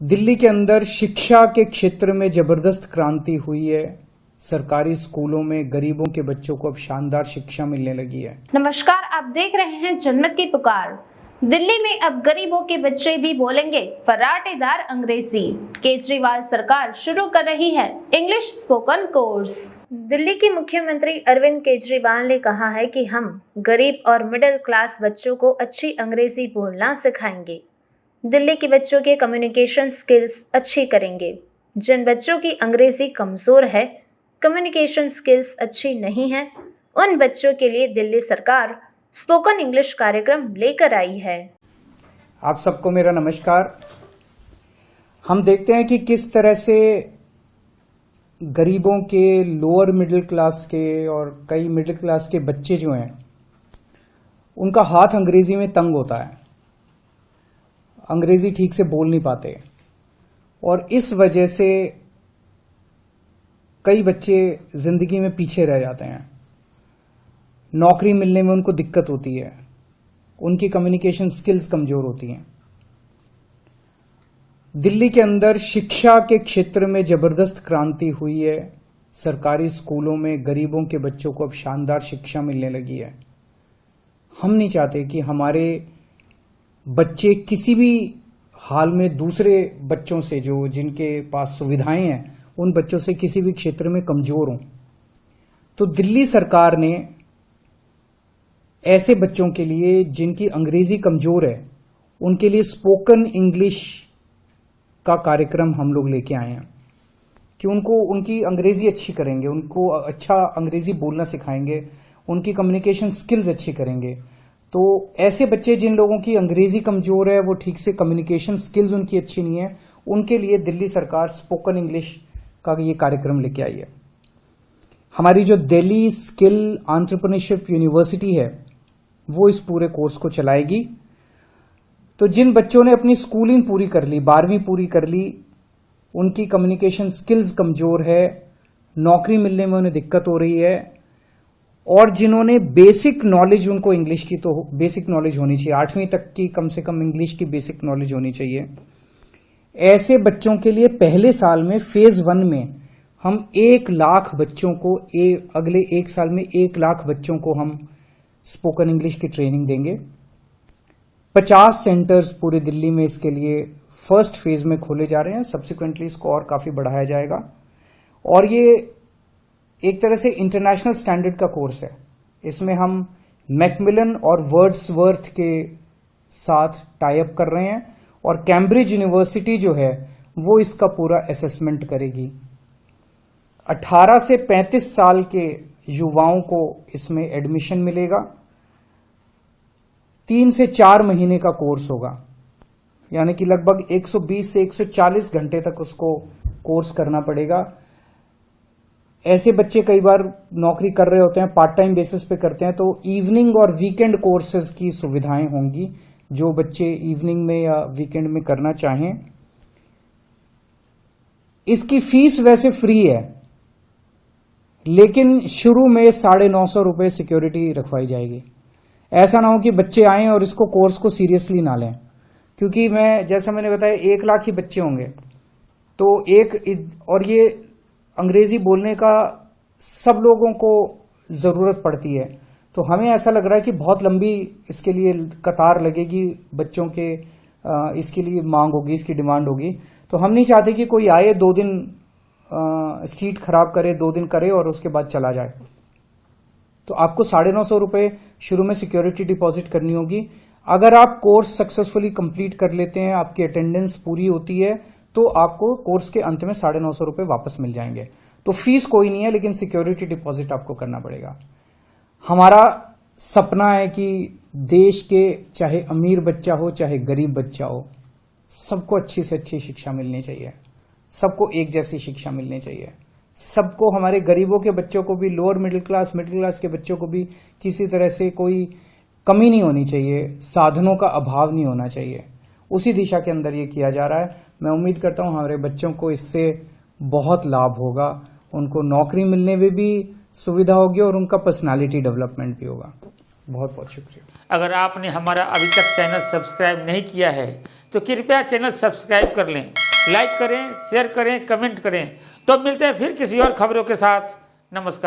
दिल्ली के अंदर शिक्षा के क्षेत्र में जबरदस्त क्रांति हुई है। सरकारी स्कूलों में गरीबों के बच्चों को अब शानदार शिक्षा मिलने लगी है। नमस्कार, आप देख रहे हैं जनमत की पुकार। दिल्ली में अब गरीबों के बच्चे भी बोलेंगे फर्राटेदार अंग्रेजी। केजरीवाल सरकार शुरू कर रही है इंग्लिश स्पोकन कोर्स। दिल्ली के मुख्यमंत्री अरविंद केजरीवाल ने कहा है कि हम गरीब और मिडिल क्लास बच्चों को अच्छी अंग्रेजी बोलना सिखाएंगे। दिल्ली के बच्चों के कम्युनिकेशन स्किल्स अच्छी करेंगे। जिन बच्चों की अंग्रेजी कमजोर है, कम्युनिकेशन स्किल्स अच्छी नहीं है, उन बच्चों के लिए दिल्ली सरकार स्पोकन इंग्लिश कार्यक्रम लेकर आई है। आप सबको मेरा नमस्कार। हम देखते हैं कि किस तरह से गरीबों के, लोअर मिडिल क्लास के और कई मिडिल क्लास के बच्चे जो हैं, उनका हाथ अंग्रेजी में तंग होता है, अंग्रेजी ठीक से बोल नहीं पाते और इस वजह से कई बच्चे जिंदगी में पीछे रह जाते हैं। नौकरी मिलने में उनको दिक्कत होती है, उनकी कम्युनिकेशन स्किल्स कमजोर होती हैं। दिल्ली के अंदर शिक्षा के क्षेत्र में जबरदस्त क्रांति हुई है। सरकारी स्कूलों में गरीबों के बच्चों को अब शानदार शिक्षा मिलने लगी है। हम नहीं चाहते कि हमारे बच्चे किसी भी हाल में दूसरे बच्चों से, जो जिनके पास सुविधाएं हैं, उन बच्चों से किसी भी क्षेत्र में कमजोर हों। तो दिल्ली सरकार ने ऐसे बच्चों के लिए जिनकी अंग्रेजी कमजोर है, उनके लिए स्पोकन इंग्लिश का कार्यक्रम हम लोग लेके आए हैं कि उनको उनकी अंग्रेजी अच्छी करेंगे, उनको अच्छा अंग्रेजी बोलना सिखाएंगे, उनकी कम्युनिकेशन स्किल्स अच्छी करेंगे। तो ऐसे बच्चे जिन लोगों की अंग्रेजी कमजोर है, वो ठीक से कम्युनिकेशन स्किल्स उनकी अच्छी नहीं है, उनके लिए दिल्ली सरकार स्पोकन इंग्लिश का ये कार्यक्रम लेके आई है। हमारी जो दिल्ली स्किल एंटरप्रेन्योरशिप यूनिवर्सिटी है, वो इस पूरे कोर्स को चलाएगी। तो जिन बच्चों ने अपनी स्कूलिंग पूरी कर ली, 12वीं पूरी कर ली, उनकी कम्युनिकेशन स्किल्स कमजोर है, नौकरी मिलने में उन्हें दिक्कत हो रही है, और जिन्होंने बेसिक नॉलेज, उनको इंग्लिश की तो बेसिक नॉलेज होनी चाहिए, 8वीं तक की कम से कम इंग्लिश की बेसिक नॉलेज होनी चाहिए। ऐसे बच्चों के लिए पहले साल में फेज 1 में हम 1 लाख बच्चों को, अगले 1 साल में 1 लाख बच्चों को हम स्पोकन इंग्लिश की ट्रेनिंग देंगे। 50 सेंटर्स पूरे दिल्ली में इसके लिए फर्स्ट फेज में खोले जा रहे हैं। सब्सिक्वेंटली इसको और काफी बढ़ाया जाएगा और ये एक तरह से इंटरनेशनल स्टैंडर्ड का कोर्स है। इसमें हम मैकमिलन और वर्ड्सवर्थ के साथ टाई अप कर रहे हैं और कैम्ब्रिज यूनिवर्सिटी जो है वो इसका पूरा असेसमेंट करेगी। 18 से 35 साल के युवाओं को इसमें एडमिशन मिलेगा। 3 से 4 महीने का कोर्स होगा, यानी कि लगभग 120 से 140 घंटे तक उसको कोर्स करना पड़ेगा। ऐसे बच्चे कई बार नौकरी कर रहे होते हैं, पार्ट टाइम बेसिस पे करते हैं, तो इवनिंग और वीकेंड कोर्सेज की सुविधाएं होंगी जो बच्चे इवनिंग में या वीकेंड में करना चाहें। इसकी फीस वैसे फ्री है, लेकिन शुरू में 950 रुपए सिक्योरिटी रखवाई जाएगी। ऐसा ना हो कि बच्चे आएं और इसको कोर्स को सीरियसली ना लें, क्योंकि जैसा मैंने बताया 1 लाख ही बच्चे होंगे। तो और ये अंग्रेजी बोलने का सब लोगों को जरूरत पड़ती है, तो हमें ऐसा लग रहा है कि बहुत लंबी इसके लिए कतार लगेगी, बच्चों के इसके लिए मांग होगी, इसकी डिमांड होगी। तो हम नहीं चाहते कि कोई आए, 2 दिन सीट खराब करे, 2 दिन करे और उसके बाद चला जाए। तो आपको 950 रुपए शुरू में सिक्योरिटी डिपॉजिट करनी होगी। अगर आप कोर्स सक्सेसफुली कंप्लीट कर लेते हैं, आपकी अटेंडेंस पूरी होती है, तो आपको कोर्स के अंत में 950 रुपए वापस मिल जाएंगे। तो फीस कोई नहीं है, लेकिन सिक्योरिटी डिपॉजिट आपको करना पड़ेगा। हमारा सपना है कि देश के चाहे अमीर बच्चा हो चाहे गरीब बच्चा हो, सबको अच्छी से अच्छी शिक्षा मिलनी चाहिए, सबको एक जैसी शिक्षा मिलनी चाहिए। सबको, हमारे गरीबों के बच्चों को भी, लोअर मिडिल क्लास के बच्चों को भी किसी तरह से कोई कमी नहीं होनी चाहिए, साधनों का अभाव नहीं होना चाहिए। उसी दिशा के अंदर ये किया जा रहा है। मैं उम्मीद करता हूं हमारे बच्चों को इससे बहुत लाभ होगा, उनको नौकरी मिलने में भी सुविधा होगी और उनका पर्सनालिटी डेवलपमेंट भी होगा। बहुत बहुत शुक्रिया। अगर आपने हमारा अभी तक चैनल सब्सक्राइब नहीं किया है तो कृपया चैनल सब्सक्राइब कर लें लाइक करें, शेयर करें, कमेंट करें। तो मिलते हैं फिर किसी और खबरों के साथ। नमस्कार।